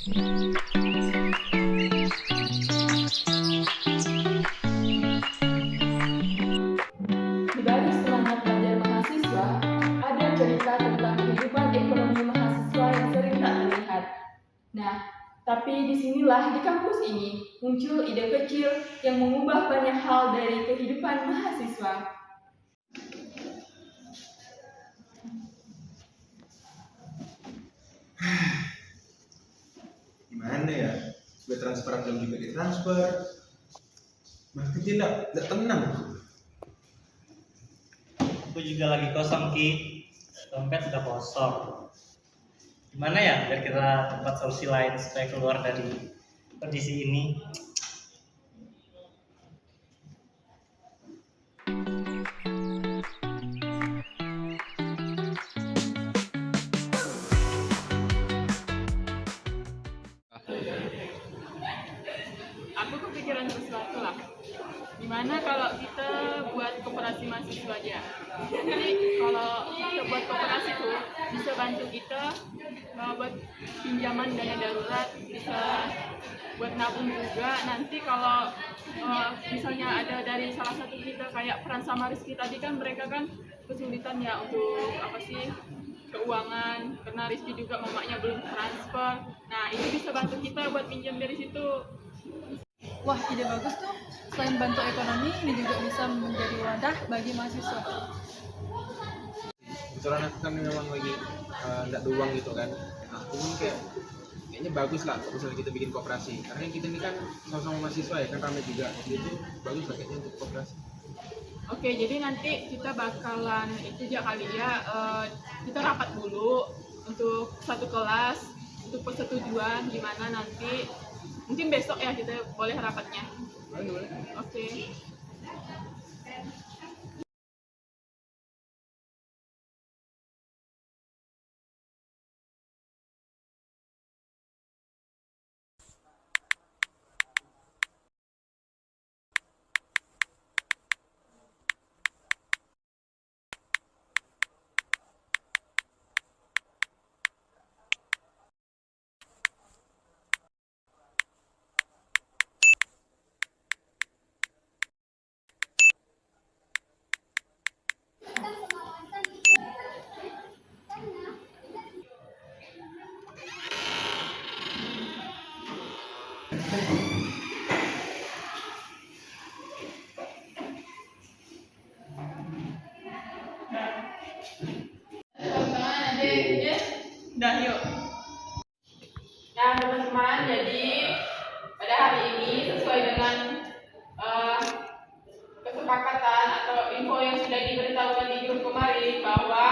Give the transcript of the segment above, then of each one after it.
Di balik semangat belajar mahasiswa, ada cerita tentang kehidupan ekonomi mahasiswa yang sering tak terlihat. Nah, tapi disinilah di kampus ini muncul ide kecil yang mengubah banyak hal dari kehidupan mahasiswa. Gimana ya? Gue transferan belum juga ditransfer. Bahkan dia nggak tenang. Aku juga lagi kosong Ki, dompet sudah kosong. Gimana ya biar kita tempat solusi lain supaya keluar dari kondisi ini? Aku kepikiran sesuatu lah. Gimana kalau kita buat koperasi mahasiswa aja? Jadi kalau kita buat koperasi tuh bisa bantu kita buat pinjaman dana darurat, bisa buat nabung juga. Nanti kalau misalnya ada dari salah satu kita kayak Fran sama Rizky tadi kan mereka kan kesulitan ya untuk apa sih keuangan karena Rizky juga mamanya belum transfer. Nah ini bisa bantu kita buat pinjam dari situ. Wah, ide bagus tuh. Selain bantu ekonomi, ini juga bisa menjadi wadah bagi mahasiswa. Kebetulan aku kan memang lagi nggak ada uang gitu kan. Nah, aku pun kayaknya bagus lah kalau misalnya kita bikin koperasi. Karena kita ini kan sama-sama mahasiswa ya kan ramai juga. Jadi itu bagus lah kayaknya untuk koperasi. Oke, jadi nanti kita bakalan itu aja kali ya, kita rapat dulu untuk satu kelas, untuk persetujuan gimana nanti. Mungkin besok ya kita boleh rapatnya. Boleh. Oke. Teman-teman, adik, udah yuk. Nah teman-teman, jadi pada hari ini sesuai dengan kesepakatan atau info yang sudah diberitahukan di grup kemarin bahwa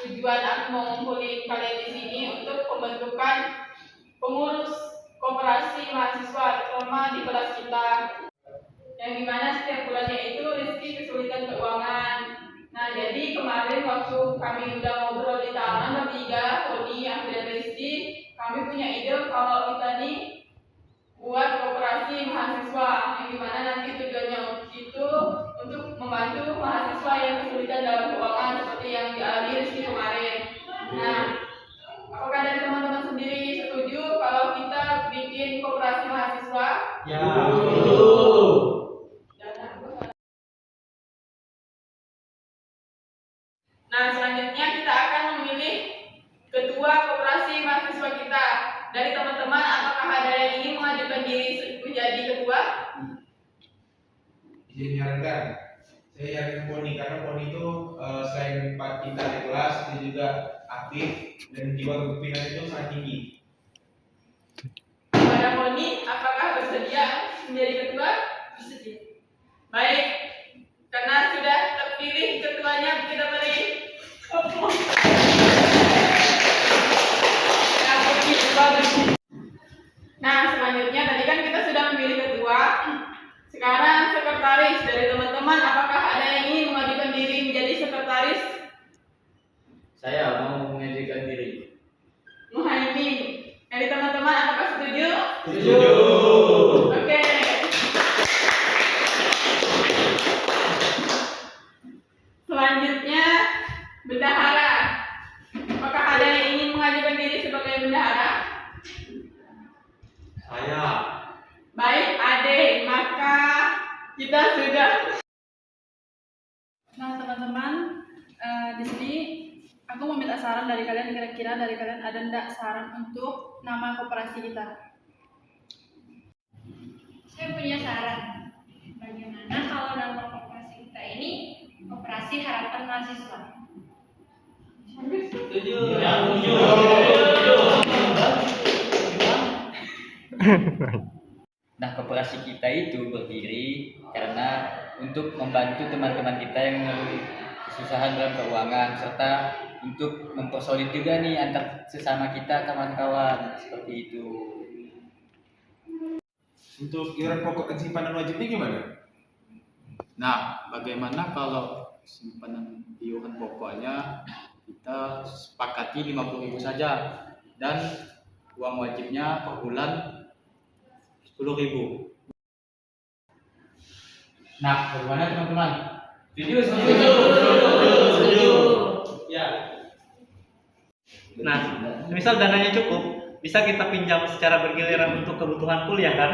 tujuan aku mau ngumpulin kalian di sini untuk pembentukan pengurus koperasi mahasiswa terutama di kelas kita, yang dimana setiap bulannya itu Rizky kesulitan keuangan. Nah jadi kemarin waktu kami udah ngobrol di taman bertiga, Tony, aku dan Rizky, kami punya ide kalau kita nih buat koperasi mahasiswa, yang dimana nanti tujuannya itu untuk membantu mahasiswa yang kesulitan dalam keuangan seperti yang dialami Rizky kemarin. Nah, apakah dari teman-teman sendiri setuju kalau kita bikin koperasi mahasiswa? Ya. Nah, selanjutnya kita akan memilih ketua koperasi mahasiswa kita. Dari teman-teman, apakah ada yang ingin mengajukan diri menjadi ketua? Izin menyarankan, saya yakin Poni karena Poni itu selain Pak kita di kelas, dia juga aktif dan jiwa kepemimpinan itu sangat tinggi. Kepada Poni, apakah bersedia menjadi ketua? Bersedia. Baik, karena sudah terpilih ketuanya, kita beri. Nah, selanjutnya tadi kan kita sudah memilih ketua. Sekarang sekretaris dari teman-teman, apakah ada yang ingin mengajukan diri menjadi sekretaris? Saya mau mengajukan diri. Muhaimin. Dari teman-teman, apakah setuju? Setuju. Oke. Selanjutnya, bendahara. Apakah ada yang ingin mengajukan diri sebagai bendahara? Saya. Baik, adik, maka kita sudah. Nah, teman-teman, di sini aku mau minta saran dari kalian. Kira-kira dari kalian ada enggak saran untuk nama koperasi kita? Saya punya saran. Bagaimana kalau nama koperasi kita ini Koperasi Harapan Mahasiswa? Setuju. Nah, koperasi kita itu berdiri karena untuk membantu teman-teman kita yang mengalami kesusahan dalam keuangan serta untuk mempersolid juga nih antar sesama kita kawan-kawan seperti itu. Untuk iuran pokok dan simpanan wajib ini gimana? Nah, bagaimana kalau simpanan iuran pokoknya kita sepakati 50.000 saja dan uang wajibnya per bulan 10.000. Nah, bagaimana teman-teman? Setuju. Ya. Nah, misal dananya cukup, bisa kita pinjam secara bergiliran untuk kebutuhan kuliah kan?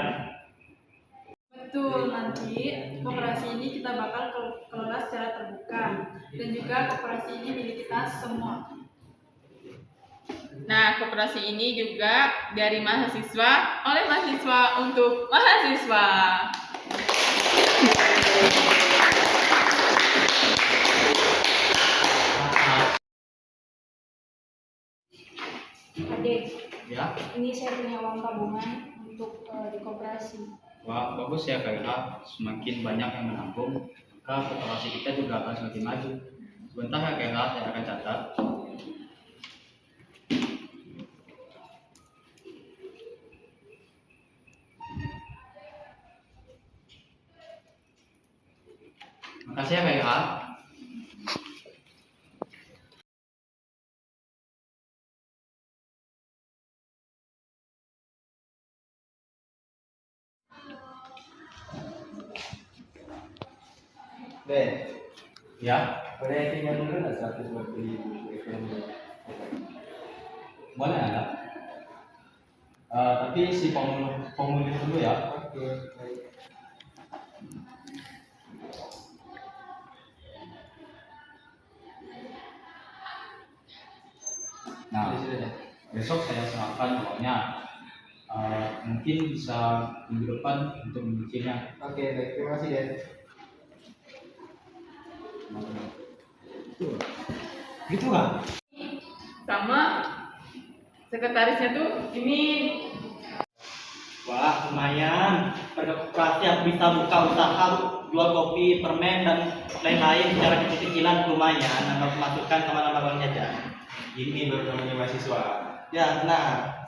Betul, nanti koperasi ini kita bakal kelola secara terbuka dan juga koperasi ini milik kita semua. Nah, koperasi ini juga dari mahasiswa oleh mahasiswa untuk mahasiswa. Adik, Ya. ini saya punya uang tabungan untuk di koperasi. Wah, bagus ya Kak. Semakin banyak yang menabung, maka koperasi kita juga akan semakin maju. Sebentar ya Kak, saya akan catat. Makasih ya Kak. Ben, Ya, boleh tinggal dulu nggak 100 buat beli buku ekonomi? boleh ada. Tapi si formulir dulu ya. Oke, baik. Nah, Sudah, sudah. besok saya serahkan uangnya. Mungkin bisa minggu depan untuk menyicilnya. Oke, baik. Terima kasih, Den. Gitu kan? Sama sekretarisnya tuh ini. Wah, lumayan. Pada koperasi aku bisa buka usaha jual kopi, permen, dan lain-lain secara kecil-kecilan lumayan. Nambah pemasukan sama nambah uang jajan. Ini baru namanya mahasiswa. Ya, benar.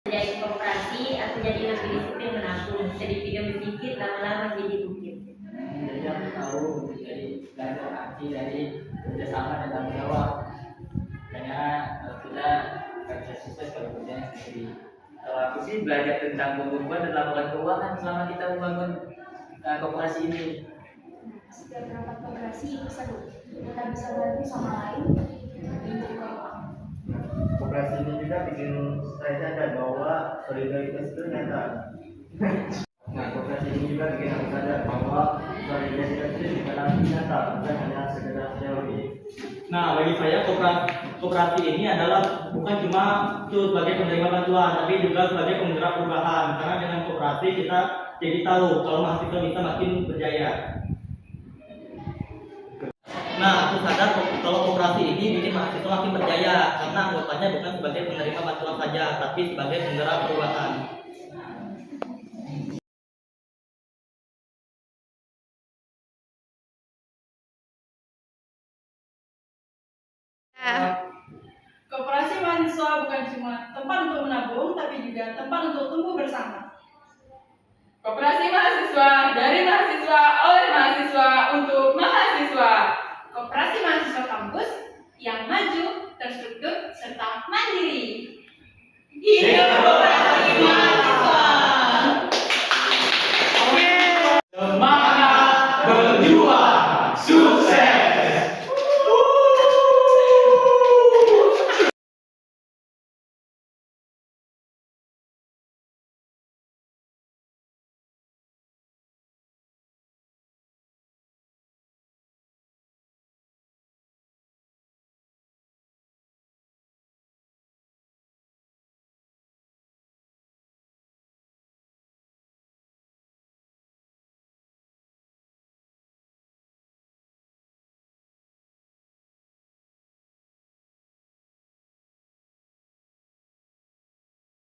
Jadi koperasi, aku jadi lebih disiplin menabung. Sedikit demi sedikit, lama-lama jadi bukit. Jadi aku tahu jadi belajar arti dari kerjasama dan tanggung jawab. Karena kita nggak bisa sukses kalau kerjanya sendiri. Kalau aku sih belajar tentang pembukuan dan laporan keuangan selama kita membangun koperasi ini. Setiap rapat koperasi itu seru. Kita bisa bantu sama lain untuk keuangan. Koperasi ini juga bikin saya sadar bahwa solidaritas itu nyata. Nah, koperasi ini juga bikin aku sadar bahwa solidaritas itu juga langsung nyata, bukan hanya sekedar teori. Nah, bagi saya koperasi ini adalah bukan cuma itu sebagai penerima bantuan, tapi juga sebagai penggerak perubahan. Karena dengan koperasi kita jadi tahu kalau mahasiswa bisa makin berjaya. Nah, aku sadar kalau koperasi ini bikin mahasiswa makin berjaya karena anggotanya bukan sebagai penerima bantuan saja, tapi sebagai penggerak perubahan. Koperasi mahasiswa bukan cuma tempat untuk menabung, tapi juga tempat untuk tumbuh bersama. Koperasi mahasiswa dari